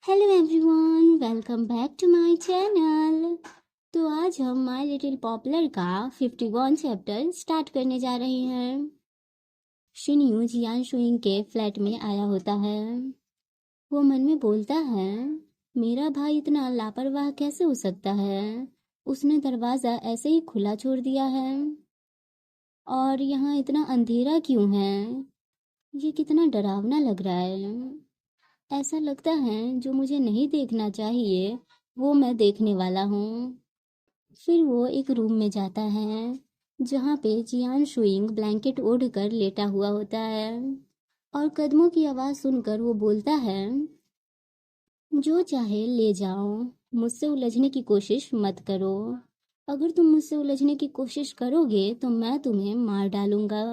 Hello everyone, welcome back to my channel. तो आज हम माय लिटिल पॉपुलर का 51 चैप्टर स्टार्ट करने जा रहे हैं। शिन्यू जियान शुइंग के फ्लैट में आया होता है। वो मन में बोलता है, मेरा भाई इतना लापरवाह कैसे हो सकता है। उसने दरवाज़ा ऐसे ही खुला छोड़ दिया है। और यहाँ इतना अंधेरा क्यों है। ये कितना डरावना लग रहा है। ऐसा लगता है जो मुझे नहीं देखना चाहिए वो मैं देखने वाला हूँ। फिर वो एक रूम में जाता है जहाँ पे जियान शुइंग ब्लैंकेट ओढ़ कर लेटा हुआ होता है। और कदमों की आवाज़ सुनकर वो बोलता है, जो चाहे ले जाओ, मुझसे उलझने की कोशिश मत करो। अगर तुम मुझसे उलझने की कोशिश करोगे तो मैं तुम्हें मार डालूंगा।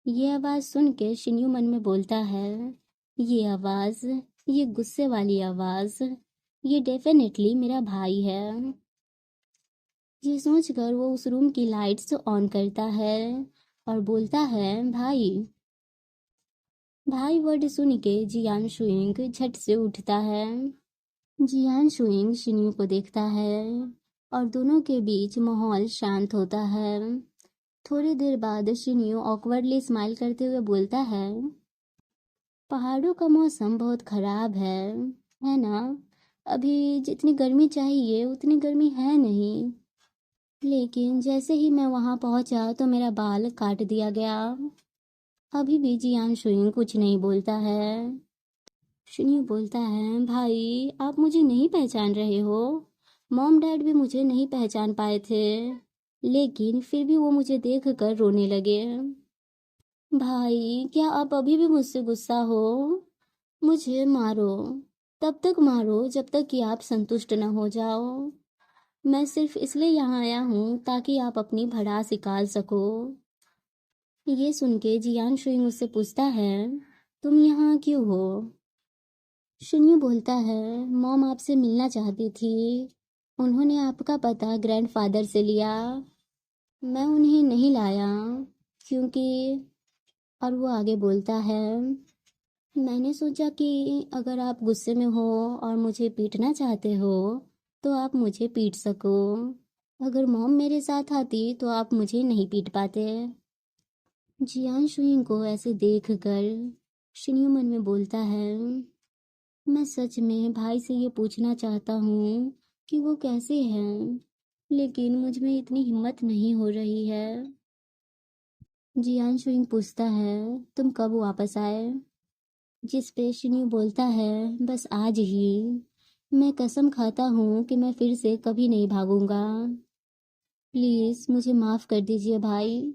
ये आवाज़ सुन के शिन्यू मन में बोलता है, ये आवाज़, ये गुस्से वाली आवाज़, ये डेफिनेटली मेरा भाई है। ये सोचकर वो उस रूम की लाइट्स ऑन करता है और बोलता है, भाई। भाई वर्ड सुन के जियान शुइंग झट से उठता है। जियान शुइंग शिन्यू को देखता है और दोनों के बीच माहौल शांत होता है। थोड़ी देर बाद शिन्यू ऑकवर्डली स्माइल करते हुए बोलता है, पहाड़ों का मौसम बहुत खराब है ना। अभी जितनी गर्मी चाहिए उतनी गर्मी है नहीं। लेकिन जैसे ही मैं वहां पहुंचा तो मेरा बाल काट दिया गया। अभी भी जियान शुइंग कुछ नहीं बोलता है। शुन्यू बोलता है, भाई आप मुझे नहीं पहचान रहे हो। मॉम डैड भी मुझे नहीं पहचान पाए थे, लेकिन फिर भी वो मुझे देख कर रोने लगे। भाई क्या आप अभी भी मुझसे गुस्सा हो। मुझे मारो, तब तक मारो जब तक कि आप संतुष्ट न हो जाओ। मैं सिर्फ इसलिए यहाँ आया हूँ ताकि आप अपनी भड़ास निकाल सको। ये सुन के जियान शुइंग उससे पूछता है, तुम यहाँ क्यों हो। शुन्यू बोलता है, मॉम आपसे मिलना चाहती थी। उन्होंने आपका पता ग्रैंडफादर से लिया। मैं उन्हें नहीं लाया क्योंकि। और वो आगे बोलता है, मैंने सोचा कि अगर आप गुस्से में हो और मुझे पीटना चाहते हो तो आप मुझे पीट सको। अगर मॉम मेरे साथ आती तो आप मुझे नहीं पीट पाते। जियान शुइंग को ऐसे देखकर शिन्यू मन में बोलता है, मैं सच में भाई से ये पूछना चाहता हूँ कि वो कैसे हैं, लेकिन मुझ में इतनी हिम्मत नहीं हो रही है। जियान शुइंग पूछता है, तुम कब वापस आए। जिस पे शिन्यू बोलता है, बस आज ही। मैं कसम खाता हूँ कि मैं फिर से कभी नहीं भागूंगा। प्लीज़ मुझे माफ़ कर दीजिए भाई।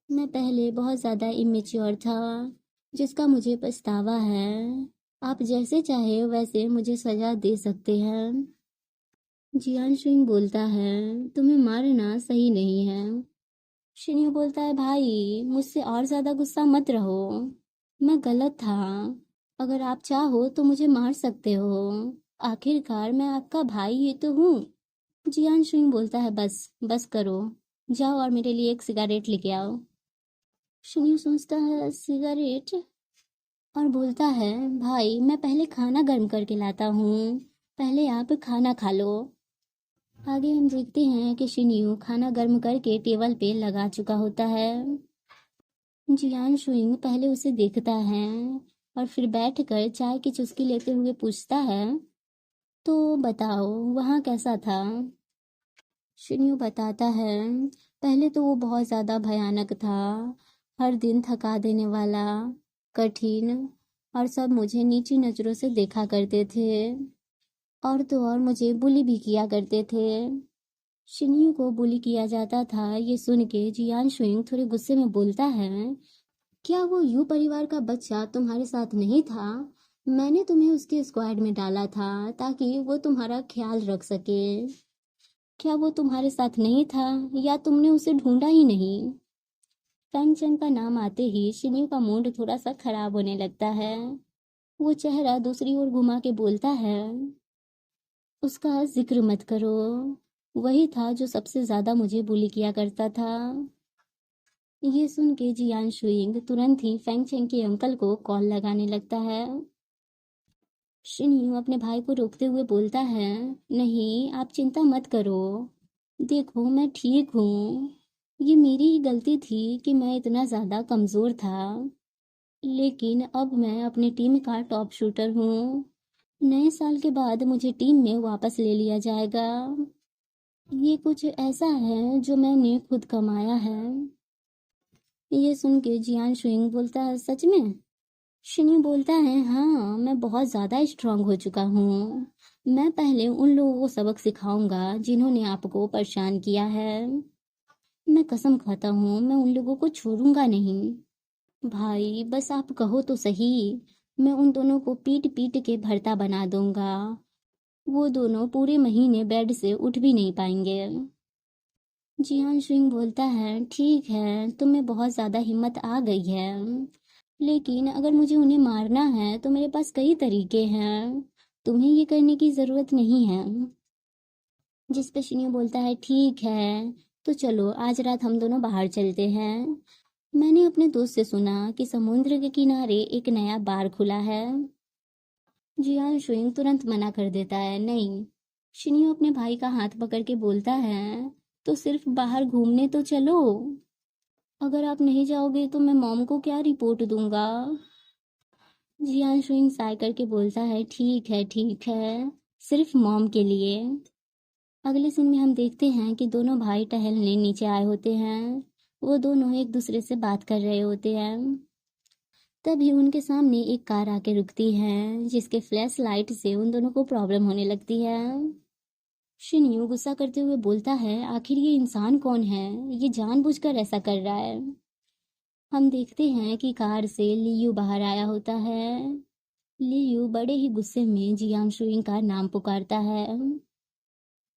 मैं पहले बहुत ज़्यादा इमेच्योर था, जिसका मुझे पछतावा है। आप जैसे चाहे वैसे मुझे सज़ा दे सकते हैं। जियान शुइंग बोलता है, तुम्हें मारना सही नहीं है। शिन्यू बोलता है, भाई मुझसे और ज़्यादा गुस्सा मत रहो। मैं गलत था। अगर आप चाहो तो मुझे मार सकते हो। आखिरकार मैं आपका भाई ही तो हूँ। जियान शुइंग बोलता है, बस बस करो। जाओ और मेरे लिए एक सिगारेट लेके आओ। शिन्यू सोचता है, सिगारेट, और बोलता है, भाई मैं पहले खाना गर्म करके लाता हूँ। पहले आप खाना खा लो। आगे हम देखते हैं कि शिन्यू खाना गर्म करके टेबल पे लगा चुका होता है। जियान शुइंग पहले उसे देखता है और फिर बैठकर चाय की चुस्की लेते हुए पूछता है, तो बताओ वहाँ कैसा था। शिन्यू बताता है, पहले तो वो बहुत ज़्यादा भयानक था। हर दिन थका देने वाला, कठिन, और सब मुझे नीची नज़रों से देखा करते थे। और तो और मुझे बुली भी किया करते थे। शिन्यू को बुली किया जाता था ये सुन के जियान शुइंग थोड़े गुस्से में बोलता है, क्या वो यू परिवार का बच्चा तुम्हारे साथ नहीं था। मैंने तुम्हें उसके स्क्वाड में डाला था ताकि वो तुम्हारा ख्याल रख सके। क्या वो तुम्हारे साथ नहीं था या तुमने उसे ढूंढा ही नहीं। फैंग चंग का नाम आते ही शिन्यू का मूड थोड़ा सा खराब होने लगता है। वो चेहरा दूसरी ओर घुमा के बोलता है, उसका जिक्र मत करो। वही था जो सबसे ज्यादा मुझे बुली किया करता था। ये सुन के जियान शुइंग तुरंत ही फैंग चेंग के अंकल को कॉल लगाने लगता है। शिन्यू अपने भाई को रोकते हुए बोलता है, नहीं आप चिंता मत करो, देखो मैं ठीक हूँ। ये मेरी ही गलती थी कि मैं इतना ज़्यादा कमज़ोर था, लेकिन अब मैं अपनी टीम का टॉप शूटर हूँ। नए साल के बाद मुझे टीम में वापस ले लिया जाएगा। ये कुछ ऐसा है जो मैंने खुद कमाया है। ये सुन के जियान शुइंग बोलता है, सच में? शिन्यू बोलता है, हाँ मैं बहुत ज़्यादा स्ट्रांग हो चुका हूँ। मैं पहले उन लोगों को सबक सिखाऊंगा जिन्होंने आपको परेशान किया है। मैं कसम खाता हूँ मैं उन लोगों को छोड़ूंगा नहीं। भाई बस आप कहो तो सही, मैं उन दोनों को पीट पीट के भरता बना दूंगा। वो दोनों पूरे महीने बेड से उठ भी नहीं पाएंगे। जियान शुइंग बोलता है, ठीक है तुम में बहुत ज़्यादा हिम्मत आ गई है, लेकिन अगर मुझे उन्हें मारना है तो मेरे पास कई तरीके हैं, तुम्हें ये करने की ज़रूरत नहीं है। जिस पे शिन्यू बोलता है, ठीक है तो चलो आज रात हम दोनों बाहर चलते हैं। मैंने अपने दोस्त से सुना कि समुद्र के किनारे एक नया बार खुला है। जियान शुइंग तुरंत मना कर देता है, नहीं। शिन्यू अपने भाई का हाथ पकड़ के बोलता है, तो सिर्फ बाहर घूमने तो चलो, अगर आप नहीं जाओगे तो मैं मॉम को क्या रिपोर्ट दूंगा। जियान शुइंग साय करके बोलता है, ठीक है, सिर्फ मॉम के लिए। अगले सीन में हम देखते हैं कि दोनों भाई टहलने नीचे आए होते हैं। वो दोनों एक दूसरे से बात कर रहे होते हैं। तभी उनके सामने एक कार आके रुकती है, जिसके फ्लैश लाइट से उन दोनों को प्रॉब्लम होने लगती है। शिन्यू गुस्सा करते हुए बोलता है, आखिर ये इंसान कौन है, ये जानबूझकर ऐसा कर रहा है। हम देखते हैं कि कार से लियू बाहर आया होता है। लियू बड़े ही गुस्से में जियांग शुइंग का नाम पुकारता है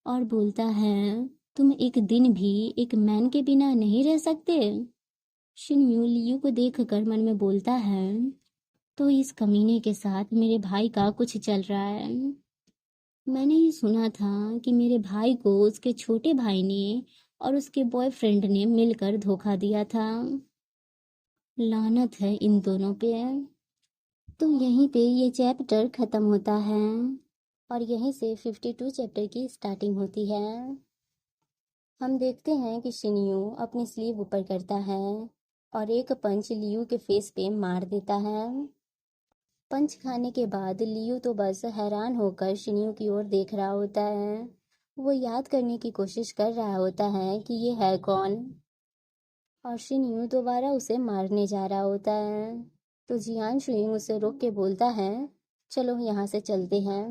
और बोलता है, तुम एक दिन भी एक मैन के बिना नहीं रह सकते। शिन्यू लियू को देखकर मन में बोलता है, तो इस कमीने के साथ मेरे भाई का कुछ चल रहा है। मैंने ये सुना था कि मेरे भाई को उसके छोटे भाई ने और उसके बॉयफ्रेंड ने मिलकर धोखा दिया था। लानत है इन दोनों पे। तो यहीं पे ये चैप्टर ख़त्म होता है और यहीं से 52 चैप्टर की स्टार्टिंग होती है। हम देखते हैं कि शिन्यू अपनी स्लीव ऊपर करता है और एक पंच लियू के फेस पे मार देता है। पंच खाने के बाद लियू तो बस हैरान होकर शिन्यू की ओर देख रहा होता है। वो याद करने की कोशिश कर रहा होता है कि ये है कौन, और शिन्यू दोबारा उसे मारने जा रहा होता है। तो जियान शुइंग उसे रोक के बोलता है, चलो यहाँ से चलते हैं।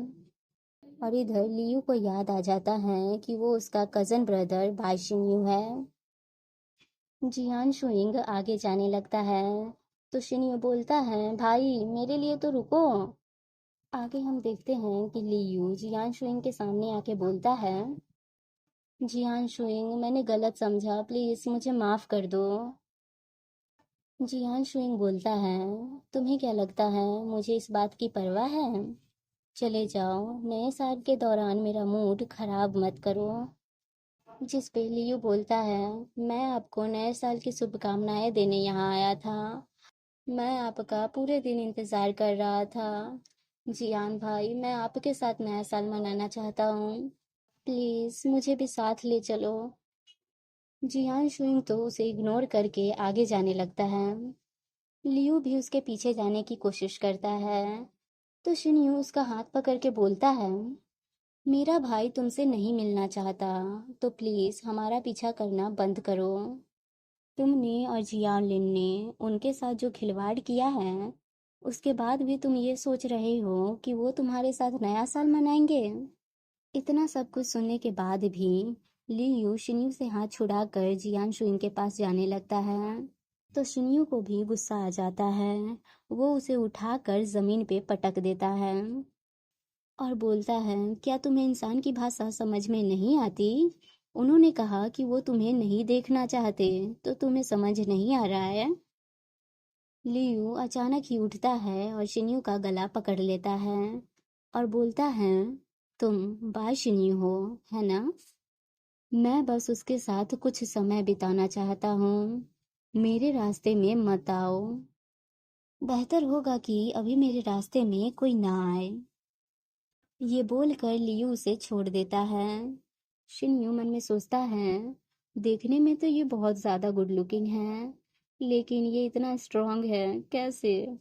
और इधर लियू को याद आ जाता है कि वो उसका कजन ब्रदर भाई शिन्यू है। जियान शुइंग आगे जाने लगता है तो शिन्यू बोलता है, भाई मेरे लिए तो रुको। आगे हम देखते हैं कि लियू जियान शुइंग के सामने आके बोलता है, जियान शुइंग मैंने गलत समझा, प्लीज मुझे माफ कर दो। जियान शुइंग बोलता है, तुम्हें क्या लगता है मुझे इस बात की परवाह है? चले जाओ, नए साल के दौरान मेरा मूड खराब मत करो। जिस पे लियू बोलता है, मैं आपको नए साल की शुभकामनाएं देने यहाँ आया था, मैं आपका पूरे दिन इंतजार कर रहा था। जियान भाई मैं आपके साथ नया साल मनाना चाहता हूँ, प्लीज मुझे भी साथ ले चलो। जियान शुइंग तो उसे इग्नोर करके आगे जाने लगता है। लियू भी उसके पीछे जाने की कोशिश करता है। तो शिन्यू उसका हाथ पकड़ के बोलता है, मेरा भाई तुमसे नहीं मिलना चाहता, तो प्लीज हमारा पीछा करना बंद करो। तुमने और जियान लिन ने उनके साथ जो खिलवाड़ किया है, उसके बाद भी तुम ये सोच रहे हो कि वो तुम्हारे साथ नया साल मनाएंगे। इतना सब कुछ सुनने के बाद भी लियू शिन्यू से हाथ छुड़ाकर जियान शुइंग के पास जाने लगता है। तो शिन्यू को भी गुस्सा आ जाता है। वो उसे उठाकर जमीन पे पटक देता है और बोलता है, क्या तुम्हें इंसान की भाषा समझ में नहीं आती? उन्होंने कहा कि वो तुम्हें नहीं देखना चाहते, तो तुम्हें समझ नहीं आ रहा है? लियू अचानक ही उठता है और शिन्यू का गला पकड़ लेता है और बोलता है, तुम बाय शिन्यू हो, है ना? मैं बस उसके साथ कुछ समय बिताना चाहता हूँ, मेरे रास्ते में मत आओ। बेहतर होगा कि अभी मेरे रास्ते में कोई ना आए। ये बोलकर लियू उसे छोड़ देता है। शिन्यू मन में सोचता है, देखने में तो ये बहुत ज़्यादा गुड लुकिंग है, लेकिन ये इतना स्ट्रांग है, कैसे?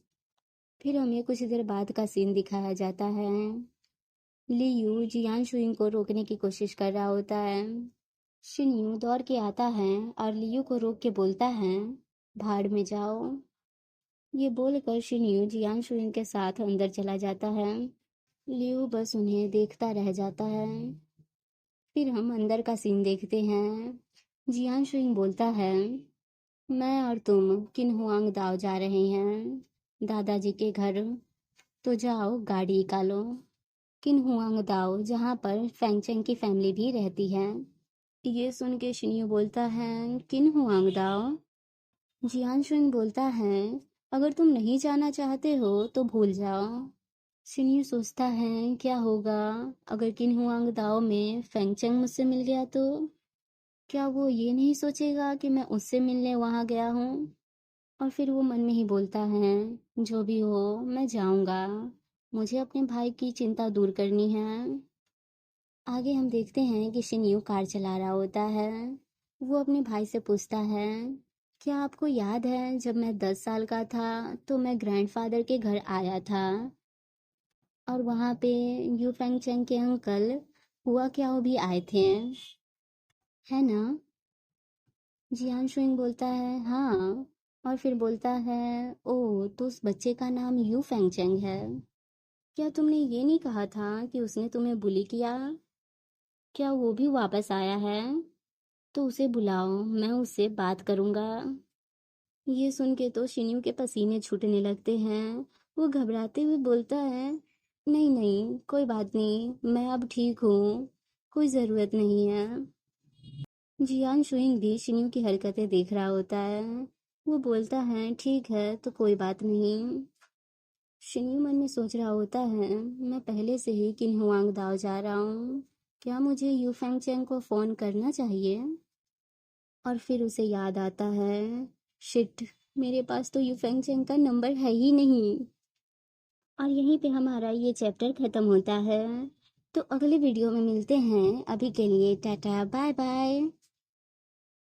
फिर हमें कुछ देर बाद का सीन दिखाया जाता है। लियू जियान शुइंग को रोकने की कोशिश कर रहा होता है। शिन्यू दौड़ के आता है और लियू को रोक के बोलता है, भाड़ में जाओ। ये बोलकर शिन्यू जियान शुइंग के साथ अंदर चला जाता है। लियू बस उन्हें देखता रह जाता है। फिर हम अंदर का सीन देखते हैं। जियान शुइंग बोलता है, मैं और तुम किन्हुआंग दाओ जा रहे हैं, दादाजी के घर। तो जाओ गाड़ी निकालो। किन्हुआंग दाओ, जहाँ पर फेंगचेंग की फैमिली भी रहती है। ये सुन के शिन्यू बोलता है, किन्हुआंग दाओ? जियान शुइंग बोलता है, अगर तुम नहीं जाना चाहते हो तो भूल जाओ। शिन्यू सोचता है, क्या होगा अगर किन्हुआंग दाओ में फेंगचेंग मुझसे मिल गया तो? क्या वो ये नहीं सोचेगा कि मैं उससे मिलने वहाँ गया हूँ? और फिर वो मन में ही बोलता है, जो भी हो मैं जाऊँगा, मुझे अपने भाई की चिंता दूर करनी है। आगे हम देखते हैं कि शिन्यू कार चला रहा होता है। वो अपने भाई से पूछता है, क्या आपको याद है जब मैं 10 साल का था तो मैं ग्रैंडफादर के घर आया था और वहाँ पे यू फेंग चेंग के अंकल हुआ क्या वो भी आए थे, है ना? जियान शुइंग बोलता है, हाँ। और फिर बोलता है, ओह तो उस बच्चे का नाम यू फेंग चेंग है। क्या तुमने ये नहीं कहा था कि उसने तुम्हें बुली किया? क्या वो भी वापस आया है? तो उसे बुलाओ, मैं उससे बात करूँगा। ये सुन के तो शिन्यू के पसीने छूटने लगते हैं। वो घबराते हुए बोलता है, नहीं नहीं कोई बात नहीं, मैं अब ठीक हूँ, कोई ज़रूरत नहीं है। जियान शुइंग भी शिन्यू की हरकतें देख रहा होता है। वो बोलता है, ठीक है तो कोई बात नहीं। शिन्यू मन में सोच रहा होता है, मैं पहले से ही किन्हुआंग दाओ जा रहा हूँ, क्या मुझे यू फेंग चेंग को फ़ोन करना चाहिए? और फिर उसे याद आता है, शिट, मेरे पास तो यू फेंग चेंग का नंबर है ही नहीं। और यहीं पे हमारा ये चैप्टर ख़त्म होता है। तो अगले वीडियो में मिलते हैं। अभी के लिए टाटा बाय बाय।